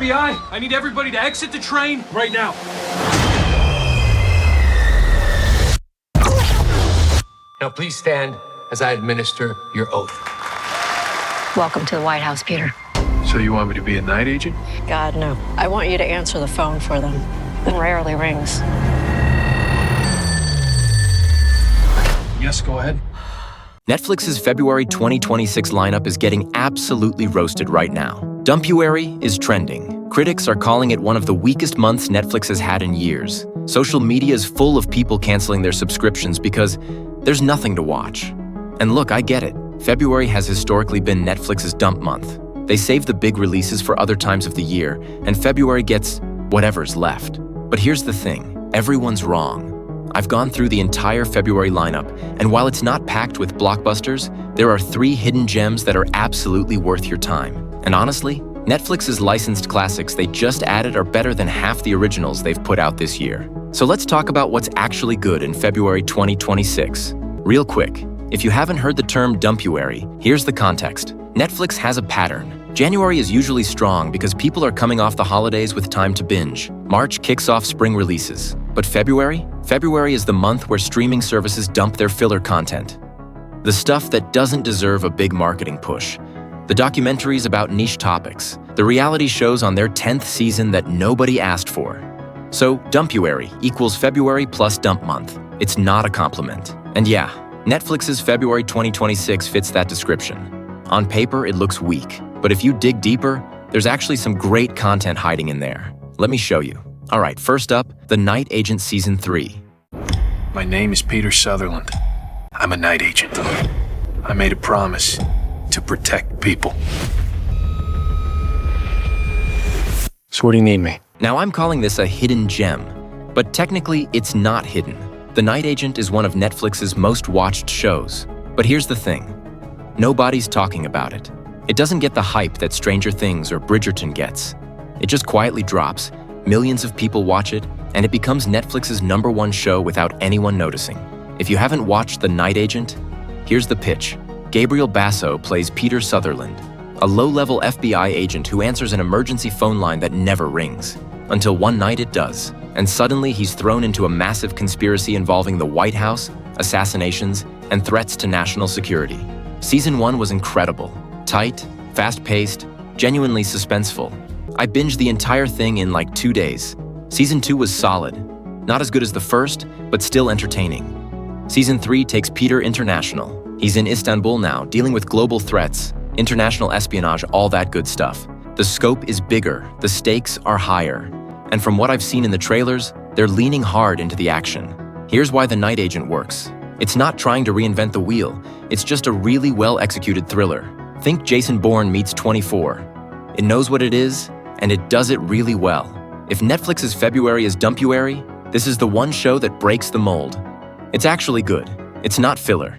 FBI, I need everybody to exit the train right now. Now please stand as I administer your oath. Welcome to the White House, Peter. So you want me to be a night agent? God, no. I want you to answer the phone for them. It rarely rings. Yes, go ahead. Netflix's February 2026 lineup is getting absolutely roasted right now. Dumpuary is trending. Critics are calling it one of the weakest months Netflix has had in years. Social media is full of people canceling their subscriptions because there's nothing to watch. And look, I get it. February has historically been Netflix's dump month. They save the big releases for other times of the year, and February gets whatever's left. But here's the thing, everyone's wrong. I've gone through the entire February lineup, and while it's not packed with blockbusters, there are 3 hidden gems that are absolutely worth your time. And honestly, Netflix's licensed classics they just added are better than half the originals they've put out this year. So let's talk about what's actually good in February 2026. Real quick, if you haven't heard the term Dumpuary, here's the context. Netflix has a pattern. January is usually strong because people are coming off the holidays with time to binge. March kicks off spring releases. But February? February is the month where streaming services dump their filler content. The stuff that doesn't deserve a big marketing push. The documentaries about niche topics. The reality shows on their 10th season that nobody asked for. So, Dumpuary equals February plus dump month. It's not a compliment. And yeah, Netflix's February 2026 fits that description. On paper, it looks weak. But if you dig deeper, there's actually some great content hiding in there. Let me show you. All right, first up, The Night Agent Season 3. My name is Peter Sutherland. I'm a night agent. I made a promise to protect people. So where do you need me? Now I'm calling this a hidden gem, but technically it's not hidden. The Night Agent is one of Netflix's most watched shows. But here's the thing, nobody's talking about it. It doesn't get the hype that Stranger Things or Bridgerton gets. It just quietly drops, millions of people watch it, and it becomes Netflix's #1 show without anyone noticing. If you haven't watched The Night Agent, here's the pitch. Gabriel Basso plays Peter Sutherland, a low-level FBI agent who answers an emergency phone line that never rings, until one night it does, and suddenly he's thrown into a massive conspiracy involving the White House, assassinations, and threats to national security. Season 1 was incredible. Tight, fast-paced, genuinely suspenseful. I binged the entire thing in like 2 days. Season 2 was solid. Not as good as the first, but still entertaining. Season 3 takes Peter international. He's in Istanbul now, dealing with global threats, international espionage, all that good stuff. The scope is bigger, the stakes are higher. And from what I've seen in the trailers, they're leaning hard into the action. Here's why The Night Agent works. It's not trying to reinvent the wheel. It's just a really well-executed thriller. Think Jason Bourne meets 24. It knows what it is, and it does it really well. If Netflix's February is Dumpuary, this is the one show that breaks the mold. It's actually good. It's not filler.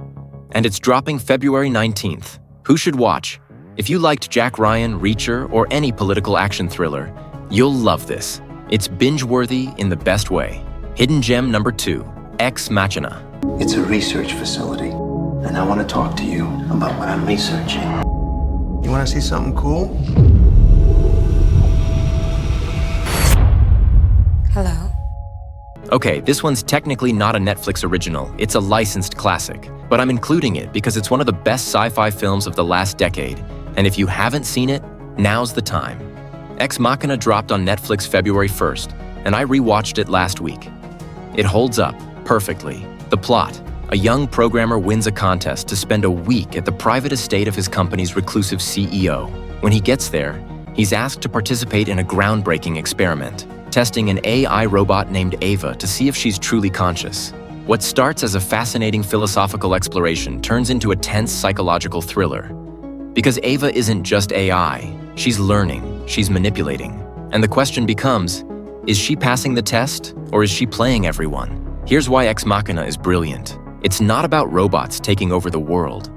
And it's dropping February 19th. Who should watch? If you liked Jack Ryan, Reacher, or any political action thriller, you'll love this. It's binge-worthy in the best way. Hidden gem number 2, Ex Machina. It's a research facility, and I want to talk to you about what I'm researching. You want to see something cool? Hello? Okay, this one's technically not a Netflix original, it's a licensed classic. But I'm including it because it's one of the best sci-fi films of the last decade. And if you haven't seen it, now's the time. Ex Machina dropped on Netflix February 1st, and I rewatched it last week. It holds up perfectly. The plot: a young programmer wins a contest to spend a week at the private estate of his company's reclusive CEO. When he gets there, he's asked to participate in a groundbreaking experiment, testing an AI robot named Ava to see if she's truly conscious. What starts as a fascinating philosophical exploration turns into a tense psychological thriller. Because Ava isn't just AI, she's learning, she's manipulating. And the question becomes, is she passing the test, or is she playing everyone? Here's why Ex Machina is brilliant. It's not about robots taking over the world.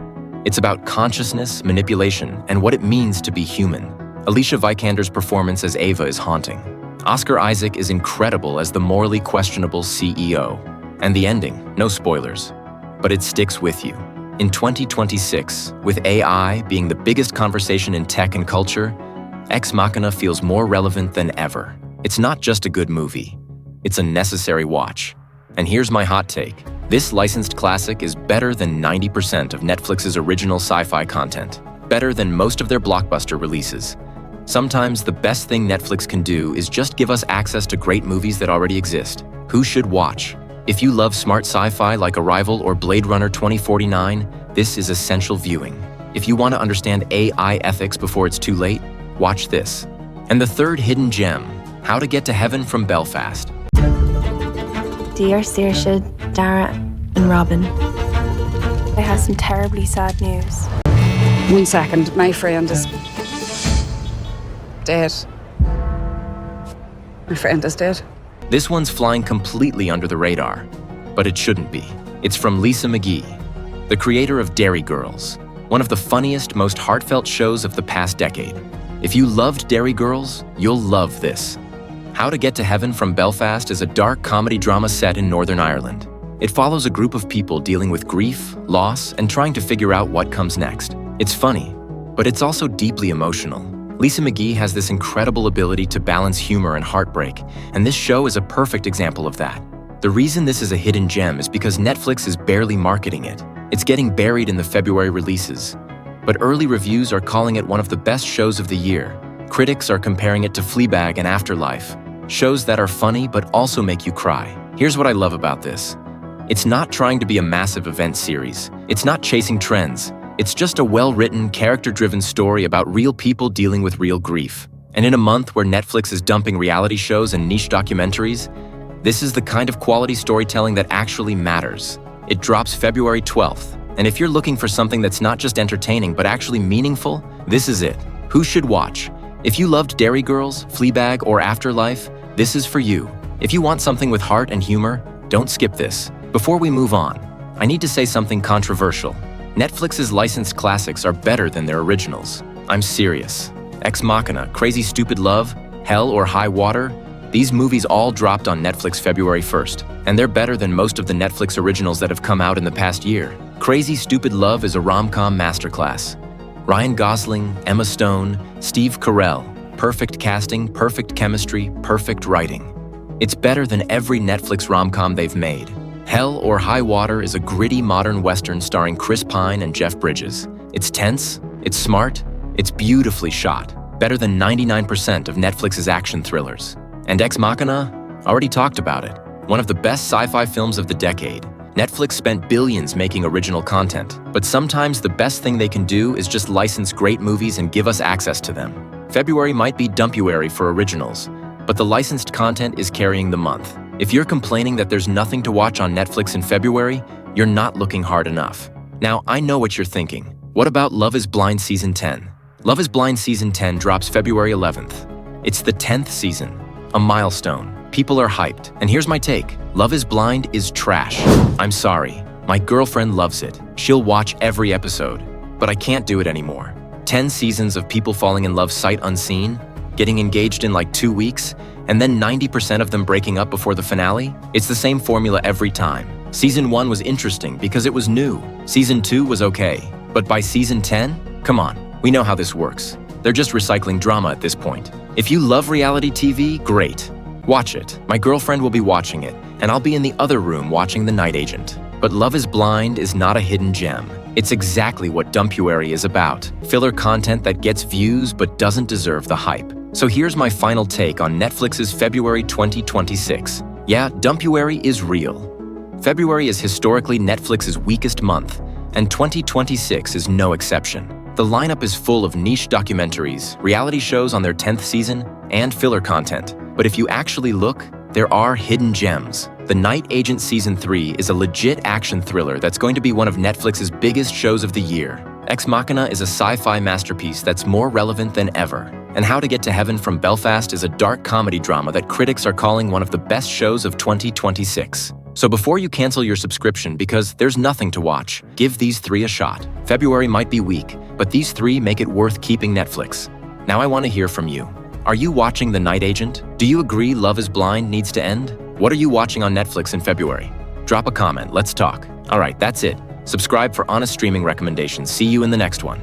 It's about consciousness, manipulation, and what it means to be human. Alicia Vikander's performance as Ava is haunting. Oscar Isaac is incredible as the morally questionable CEO. And the ending, no spoilers, but it sticks with you. In 2026, with AI being the biggest conversation in tech and culture, Ex Machina feels more relevant than ever. It's not just a good movie. It's a necessary watch. And here's my hot take. This licensed classic is better than 90% of Netflix's original sci-fi content. Better than most of their blockbuster releases. Sometimes the best thing Netflix can do is just give us access to great movies that already exist. Who should watch? If you love smart sci-fi like Arrival or Blade Runner 2049, this is essential viewing. If you want to understand AI ethics before it's too late, watch this. And the third hidden gem, How to Get to Heaven from Belfast. Dear Saoirse, Dara and Robin, I have some terribly sad news. 1 second, my friend is dead. My friend is dead. This one's flying completely under the radar, but it shouldn't be. It's from Lisa McGee, the creator of Derry Girls, one of the funniest, most heartfelt shows of the past decade. If you loved Derry Girls, you'll love this. How to Get to Heaven from Belfast is a dark comedy drama set in Northern Ireland. It follows a group of people dealing with grief, loss, and trying to figure out what comes next. It's funny, but it's also deeply emotional. Lisa McGee has this incredible ability to balance humor and heartbreak, and this show is a perfect example of that. The reason this is a hidden gem is because Netflix is barely marketing it. It's getting buried in the February releases. But early reviews are calling it one of the best shows of the year. Critics are comparing it to Fleabag and Afterlife, shows that are funny but also make you cry. Here's what I love about this. It's not trying to be a massive event series. It's not chasing trends. It's just a well-written, character-driven story about real people dealing with real grief. And in a month where Netflix is dumping reality shows and niche documentaries, this is the kind of quality storytelling that actually matters. It drops February 12th, and if you're looking for something that's not just entertaining but actually meaningful, this is it. Who should watch? If you loved Derry Girls, Fleabag, or Afterlife, this is for you. If you want something with heart and humor, don't skip this. Before we move on, I need to say something controversial. Netflix's licensed classics are better than their originals. I'm serious. Ex Machina, Crazy Stupid Love, Hell or High Water, these movies all dropped on Netflix February 1st, and they're better than most of the Netflix originals that have come out in the past year. Crazy Stupid Love is a rom-com masterclass. Ryan Gosling, Emma Stone, Steve Carell, perfect casting, perfect chemistry, perfect writing. It's better than every Netflix rom-com they've made. Hell or High Water is a gritty modern western starring Chris Pine and Jeff Bridges. It's tense, it's smart, it's beautifully shot, better than 99% of Netflix's action thrillers. And Ex Machina? Already talked about it. One of the best sci-fi films of the decade. Netflix spent billions making original content, but sometimes the best thing they can do is just license great movies and give us access to them. February might be Dumpuary for originals, but the licensed content is carrying the month. If you're complaining that there's nothing to watch on Netflix in February, you're not looking hard enough. Now, I know what you're thinking. What about Love is Blind Season 10? Love is Blind Season 10 drops February 11th. It's the 10th season, a milestone. People are hyped. And here's my take. Love is Blind is trash. I'm sorry. My girlfriend loves it. She'll watch every episode. But I can't do it anymore. 10 seasons of people falling in love sight unseen, getting engaged in like 2 weeks, and then 90% of them breaking up before the finale? It's the same formula every time. Season 1 was interesting because it was new. Season 2 was okay. But by Season 10? Come on, we know how this works. They're just recycling drama at this point. If you love reality TV, great. Watch it. My girlfriend will be watching it, and I'll be in the other room watching The Night Agent. But Love is Blind is not a hidden gem. It's exactly what Dumpuary is about. Filler content that gets views but doesn't deserve the hype. So here's my final take on Netflix's February 2026. Yeah, Dumpuary is real. February is historically Netflix's weakest month, and 2026 is no exception. The lineup is full of niche documentaries, reality shows on their 10th season, and filler content. But if you actually look, there are hidden gems. The Night Agent Season 3 is a legit action thriller that's going to be one of Netflix's biggest shows of the year. Ex Machina is a sci-fi masterpiece that's more relevant than ever. And How to Get to Heaven from Belfast is a dark comedy drama that critics are calling one of the best shows of 2026. So before you cancel your subscription because there's nothing to watch, give these 3 a shot. February might be weak, but these 3 make it worth keeping Netflix. Now I want to hear from you. Are you watching The Night Agent? Do you agree Love is Blind needs to end? What are you watching on Netflix in February? Drop a comment, let's talk. All right, that's it. Subscribe for honest streaming recommendations. See you in the next one.